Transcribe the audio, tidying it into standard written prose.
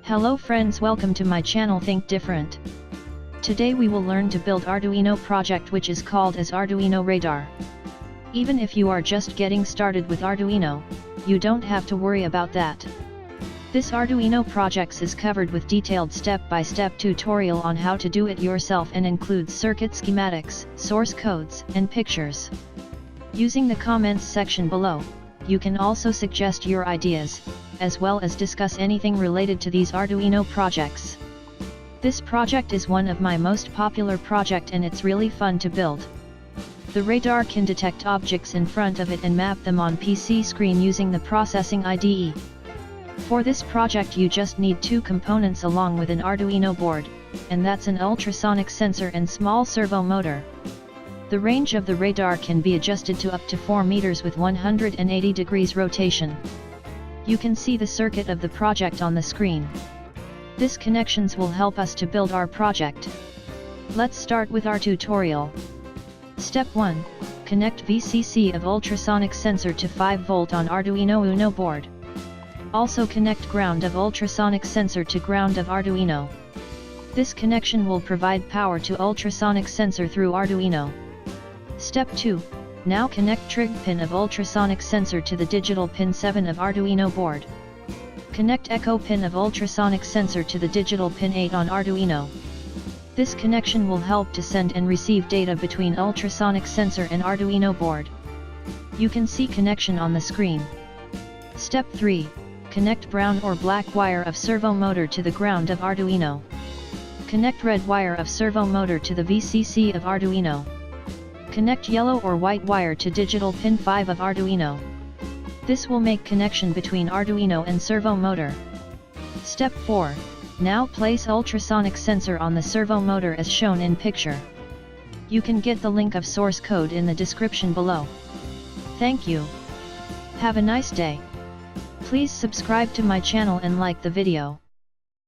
Hello friends, welcome to my channel Think Different. Today we will learn to build Arduino project which is called as Arduino Radar. Even if you are just getting started with Arduino, you don't have to worry about that. This Arduino project is covered with detailed step-by-step tutorial on how to do it yourself and includes circuit schematics, source codes, and pictures. Using the comments section below, you can also suggest your ideas, as well as discuss anything related to these Arduino projects. This project is one of my most popular project and it's really fun to build. The radar can detect objects in front of it and map them on PC screen using the processing IDE. For this project you just need two components along with an Arduino board, and that's an ultrasonic sensor and small servo motor. The range of the radar can be adjusted to up to 4 meters with 180 degrees rotation. You can see the circuit of the project on the screen. These connections will help us to build our project. Let's start with our tutorial. Step 1. Connect VCC of ultrasonic sensor to 5V on Arduino Uno board. Also connect ground of ultrasonic sensor to ground of Arduino. This connection will provide power to ultrasonic sensor through Arduino. Step 2. Now connect trig pin of ultrasonic sensor to the digital pin 7 of Arduino board. Connect echo pin of ultrasonic sensor to the digital pin 8 on Arduino. This connection will help to send and receive data between ultrasonic sensor and Arduino board. You can see connection on the screen. Step 3. Connect brown or black wire of servo motor to the ground of Arduino. Connect red wire of servo motor to the VCC of Arduino. Connect yellow or white wire to digital pin 5 of Arduino. This will make connection between Arduino and servo motor. Step 4. Now place ultrasonic sensor on the servo motor as shown in picture. You can get the link of source code in the description below. Thank you. Have a nice day. Please subscribe to my channel and like the video.